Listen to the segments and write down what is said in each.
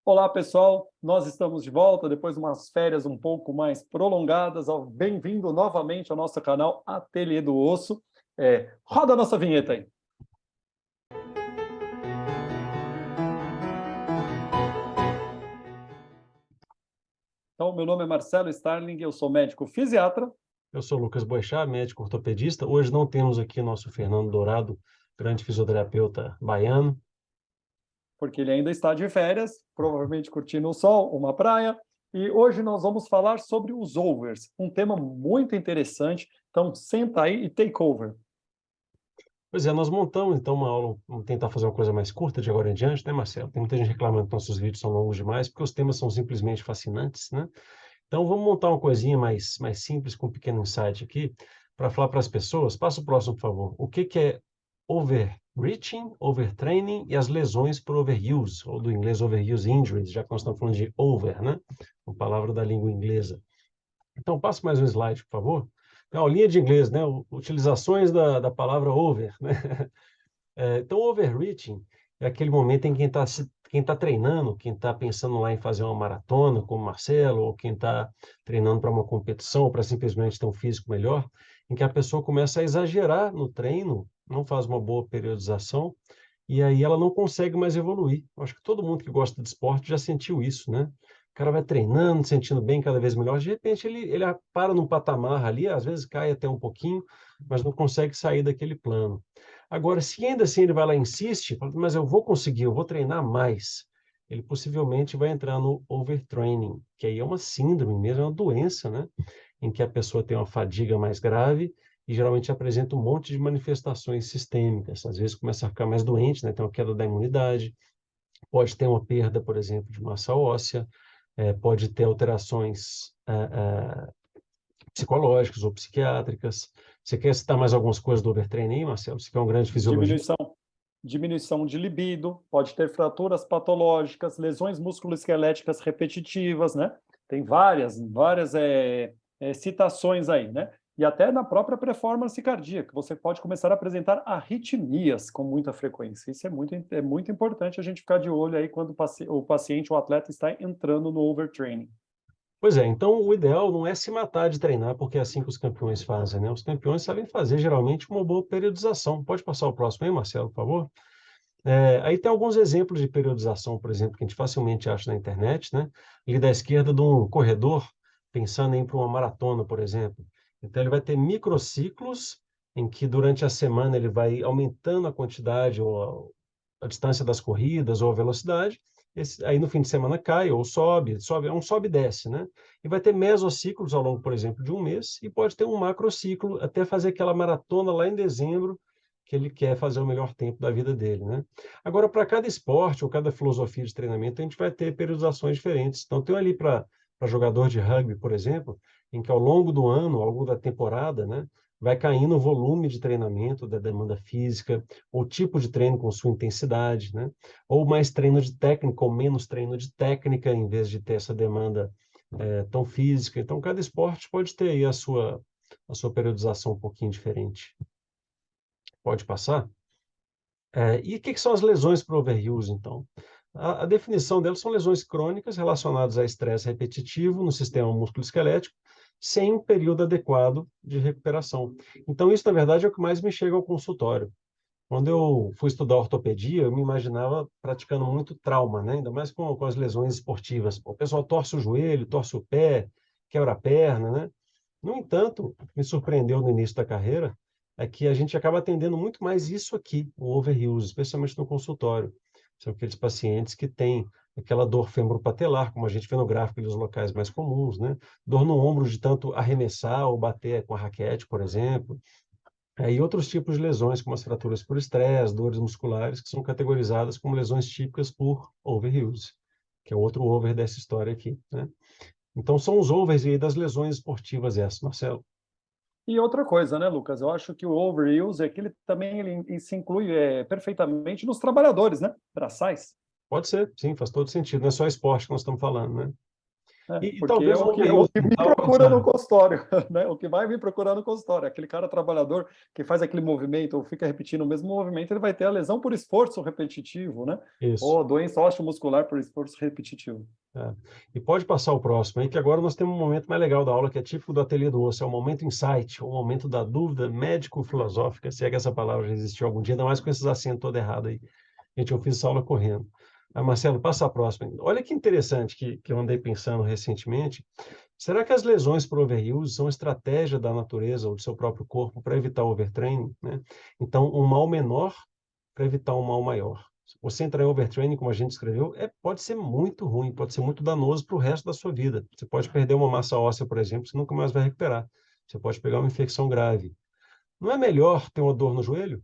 Olá, pessoal. Nós estamos de volta depois de umas férias um pouco mais prolongadas. Bem-vindo novamente ao nosso canal Ateliê do Osso. Roda a nossa vinheta aí. Então, meu nome é Marcelo Starling, eu sou médico fisiatra. Eu sou Lucas Boixá, médico ortopedista. Hoje não temos aqui nosso Fernando Dourado, grande fisioterapeuta baiano. Porque ele ainda está de férias, provavelmente curtindo o sol, uma praia. E hoje nós vamos falar sobre os overs, um tema muito interessante. Então, senta aí e take over. Pois é, nós montamos então uma aula, vamos tentar fazer uma coisa mais curta de agora em diante, né, Marcelo? Tem muita gente reclamando que nossos vídeos são longos demais, porque os temas são simplesmente fascinantes, né? Então vamos montar uma coisinha mais simples, com um pequeno insight aqui, para falar para as pessoas. Passa o próximo, por favor. O que é overreaching, overtraining e as lesões por overuse, ou do inglês overuse injuries, já que nós estamos falando de over, né? Uma palavra da língua inglesa. Então, passe mais um slide, por favor. É a aulinha de inglês, né? Utilizações da palavra over, né? Então, overreaching é aquele momento em quem está treinando, quem está pensando lá em fazer uma maratona, como Marcelo, ou quem está treinando para uma competição, ou para simplesmente ter um físico melhor, em que a pessoa começa a exagerar no treino, não faz uma boa periodização, e aí ela não consegue mais evoluir. Eu acho que todo mundo que gosta de esporte já sentiu isso, né? O cara vai treinando, sentindo bem cada vez melhor, de repente ele para num patamar ali, às vezes cai até um pouquinho, mas não consegue sair daquele plano. Agora, se ainda assim ele vai lá e insiste, fala, mas eu vou conseguir, eu vou treinar mais, ele possivelmente vai entrar no overtraining, que aí é uma síndrome mesmo, é uma doença, né? Em que a pessoa tem uma fadiga mais grave e geralmente apresenta um monte de manifestações sistêmicas. Às vezes começa a ficar mais doente, né? Tem uma queda da imunidade, pode ter uma perda, por exemplo, de massa óssea, pode ter alterações psicológicas ou psiquiátricas. Você quer citar mais algumas coisas do overtraining aí, Marcelo? Você que é um grande fisiologista? Diminuição, diminuição de libido, pode ter fraturas patológicas, lesões musculoesqueléticas repetitivas, né? Tem várias citações aí, né? E até na própria performance cardíaca, você pode começar a apresentar arritmias com muita frequência. Isso é muito importante a gente ficar de olho aí quando o paciente, o atleta está entrando no overtraining. Pois é, então o ideal não é se matar de treinar, porque é assim que os campeões fazem, né? Os campeões sabem fazer, geralmente, uma boa periodização. Pode passar o próximo aí, Marcelo, por favor? Aí tem alguns exemplos de periodização, por exemplo, que a gente facilmente acha na internet, né? Ali da esquerda de um corredor, pensando em ir para uma maratona, por exemplo. Então, ele vai ter microciclos em que, durante a semana, ele vai aumentando a quantidade ou a distância das corridas ou a velocidade. Aí, no fim de semana, cai ou sobe, é um sobe e desce, né? E vai ter mesociclos ao longo, por exemplo, de um mês, e pode ter um macrociclo até fazer aquela maratona lá em dezembro, que ele quer fazer o melhor tempo da vida dele, né? Agora, para cada esporte ou cada filosofia de treinamento, a gente vai ter periodizações diferentes. Então, tem ali para jogador de rugby, por exemplo, em que ao longo do ano, ao longo da temporada, né, vai caindo o volume de treinamento da demanda física, o tipo de treino com sua intensidade, né? Ou mais treino de técnica ou menos treino de técnica, em vez de ter essa demanda tão física. Então, cada esporte pode ter aí a sua periodização um pouquinho diferente. Pode passar? E o que são as lesões por overuse, então? A definição delas são lesões crônicas relacionadas a estresse repetitivo no sistema musculoesquelético, sem um período adequado de recuperação. Então, isso, na verdade, é o que mais me chega ao consultório. Quando eu fui estudar ortopedia, eu me imaginava praticando muito trauma, né? Ainda mais com as lesões esportivas. O pessoal torce o joelho, torce o pé, quebra a perna, né? No entanto, o que me surpreendeu no início da carreira é que a gente acaba atendendo muito mais isso aqui, o overuse, especialmente no consultório. São aqueles pacientes que têm aquela dor femoropatelar, como a gente vê no gráfico dos locais mais comuns, né? Dor no ombro de tanto arremessar ou bater com a raquete, por exemplo. E outros tipos de lesões, como as fraturas por estresse, dores musculares, que são categorizadas como lesões típicas por overuse, que é outro over dessa história aqui, né? Então, são os overs aí das lesões esportivas essas, Marcelo. E outra coisa, né, Lucas? Eu acho que o overuse é que ele também se inclui perfeitamente nos trabalhadores, né? Braçais. Pode ser, sim, faz todo sentido. Não é só esporte que nós estamos falando, né? E Porque é talvez o o overuse que não me estava procura no pensando. consultório, né? O que vai me procurar no consultório. Aquele cara trabalhador que faz aquele movimento ou fica repetindo o mesmo movimento, ele vai ter a lesão por esforço repetitivo, né? Isso. Ou doença osteomuscular por esforço repetitivo. É. E pode passar o próximo aí, que agora nós temos um momento mais legal da aula, que é típico do ateliê do osso, é o momento insight, o momento da dúvida médico-filosófica, se é que essa palavra já existiu algum dia, ainda mais com esses acentos todo errado aí. Gente, eu fiz essa aula correndo. Marcelo, passa a próxima. Olha que interessante que eu andei pensando recentemente. Será que as lesões por overuse são estratégia da natureza ou do seu próprio corpo para evitar o overtraining, né? Então, um mal menor para evitar um mal maior. Se você entrar em overtraining, como a gente escreveu, pode ser muito ruim, pode ser muito danoso para o resto da sua vida. Você pode perder uma massa óssea, por exemplo, você nunca mais vai recuperar. Você pode pegar uma infecção grave. Não é melhor ter uma dor no joelho?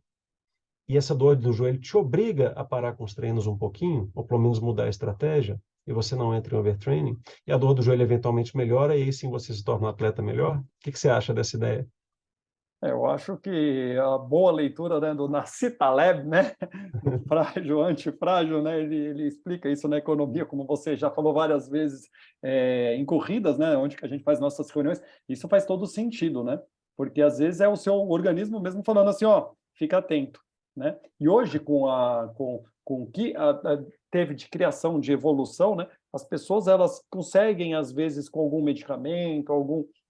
E essa dor do joelho te obriga a parar com os treinos um pouquinho, ou pelo menos mudar a estratégia, e você não entra em overtraining, e a dor do joelho eventualmente melhora, e aí sim você se torna um atleta melhor? O que você acha dessa ideia? Eu acho que a boa leitura, né, do Nassim Taleb, né, do frágil, antifrágil, né, ele explica isso na economia, como você já falou várias vezes, em corridas, né, onde que a gente faz nossas reuniões, isso faz todo sentido, né, porque às vezes é o seu organismo mesmo falando assim, ó, fica atento, né, e hoje com o que teve de criação, de evolução, né, as pessoas elas conseguem às vezes com algum medicamento,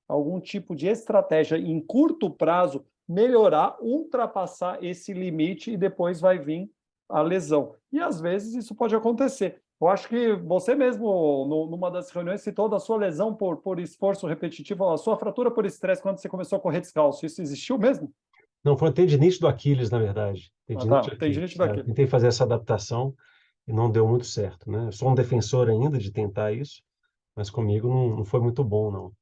algum tipo de estratégia em curto prazo, melhorar, ultrapassar esse limite e depois vai vir a lesão. E às vezes isso pode acontecer. Eu acho que você mesmo, numa das reuniões, citou da sua lesão por esforço repetitivo, a sua fratura por estresse quando você começou a correr descalço. Isso existiu mesmo? Não, foi uma tendinite do Aquiles, na verdade. Ah, Tendinite tá. do Tem Aquiles. gente É, daquilo. tentei fazer essa adaptação e não deu muito certo, né? Eu sou um defensor ainda de tentar isso, mas comigo não foi muito bom, não.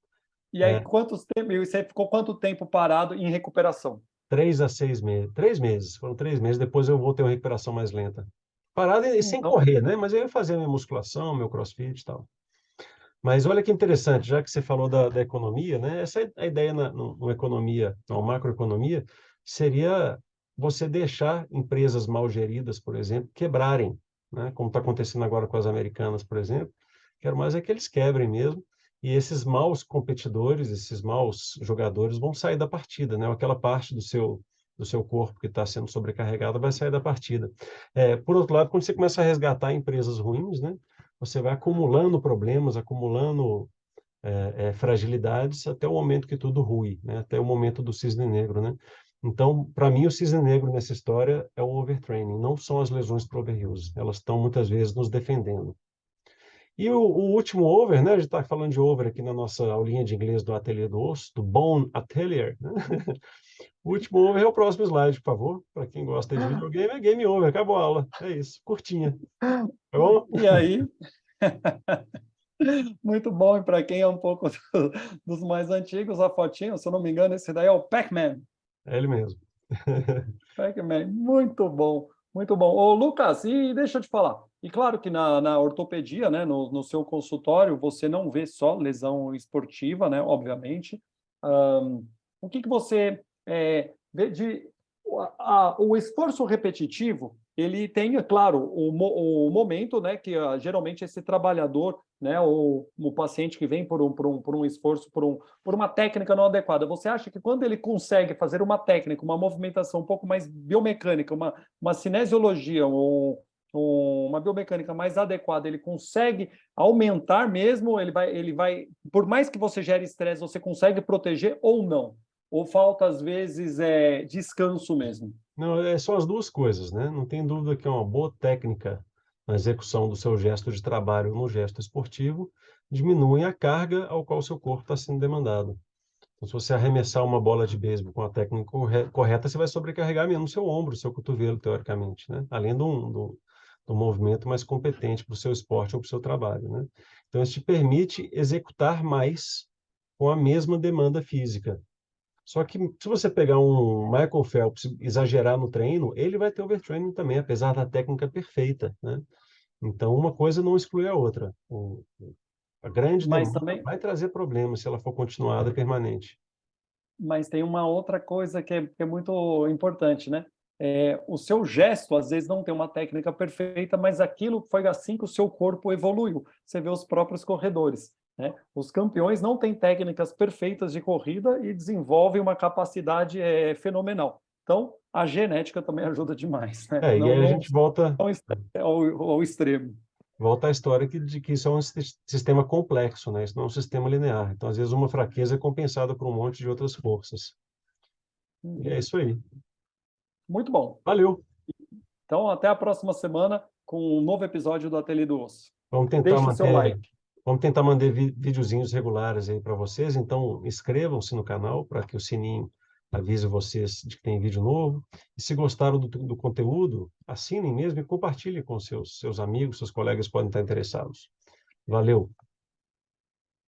E aí, É, você ficou quanto tempo parado em recuperação? 3 a 6 meses. 3 meses. Foram 3 meses. Depois eu vou ter uma recuperação mais lenta. Parada e sem Então, correr, né? Mas eu ia fazer minha musculação, meu crossfit e tal. Mas olha que interessante, já que você falou da economia, né? Essa é a ideia numa economia, numa macroeconomia, seria você deixar empresas mal geridas, por exemplo, quebrarem, né? Como está acontecendo agora com as americanas, por exemplo. Quero mais é que eles quebrem mesmo, e esses maus competidores, esses maus jogadores vão sair da partida, né? Aquela parte do seu corpo que está sendo sobrecarregada vai sair da partida. Por outro lado, quando você começa a resgatar empresas ruins, né? Você vai acumulando problemas, acumulando fragilidades até o momento que tudo rui, né? Até o momento do cisne negro, né? Então, para mim, o cisne negro nessa história é o overtraining, não são as lesões por overuse. Elas estão muitas vezes nos defendendo. E o último over, né? A gente está falando de over aqui na nossa aulinha de inglês do Ateliê do Osso, do Bone Atelier, né? O último over é o próximo slide, por favor. Para quem gosta de videogame, é game over, acabou a aula. É isso, curtinha. Tá bom? e aí, muito bom, e para quem é um pouco dos mais antigos, a fotinho, se eu não me engano, esse daí é o Pac-Man. É ele mesmo. Pac-Man, muito bom, muito bom. Ô, Lucas, e deixa eu te falar, e claro que na ortopedia, né, no seu consultório, você não vê só lesão esportiva, né, obviamente. O que você vê de... o esforço repetitivo, ele tem, é claro, o momento, né, que geralmente esse trabalhador, né, o paciente que vem por um esforço, por uma técnica não adequada. Você acha que quando ele consegue fazer uma técnica, uma movimentação um pouco mais biomecânica, uma cinesiologia, uma biomecânica mais adequada, ele consegue aumentar mesmo, ele vai, por mais que você gere estresse, você consegue proteger ou não? Ou falta, às vezes, descanso mesmo? Não, são as duas coisas, né? Não tem dúvida que é uma boa técnica na execução do seu gesto de trabalho no gesto esportivo diminui a carga ao qual o seu corpo está sendo demandado. Então, se você arremessar uma bola de beisebol com a técnica correta, você vai sobrecarregar menos o seu ombro, o seu cotovelo, teoricamente, né? Além de um movimento mais competente para o seu esporte ou para o seu trabalho, né? Então, isso te permite executar mais com a mesma demanda física. Só que se você pegar um Michael Phelps e exagerar no treino, ele vai ter overtraining também, apesar da técnica perfeita, né? Então, uma coisa não exclui a outra. A grande Mas demanda também, vai trazer problemas se ela for continuada permanente. mas tem uma outra coisa que é muito importante, né? O seu gesto, às vezes, não tem uma técnica perfeita, mas aquilo foi assim que o seu corpo evoluiu. Você vê os próprios corredores. né? Os campeões não têm técnicas perfeitas de corrida e desenvolvem uma capacidade fenomenal. Então, a genética também ajuda demais, né? E aí a gente volta, Não ao extremo. volta à história de que isso é um sistema complexo, né? Isso não é um sistema linear. Então, às vezes, uma fraqueza é compensada por um monte de outras forças. E é isso aí. Muito bom. Valeu! Então, até a próxima semana com um novo episódio do Ateliê do Osso. Vamos tentar Deixe o seu manter, like. vamos tentar manter videozinhos regulares aí para vocês. Então, inscrevam-se no canal para que o sininho avise vocês de que tem vídeo novo. E se gostaram do conteúdo, assinem mesmo e compartilhem com seus amigos, seus colegas podem estar interessados. Valeu!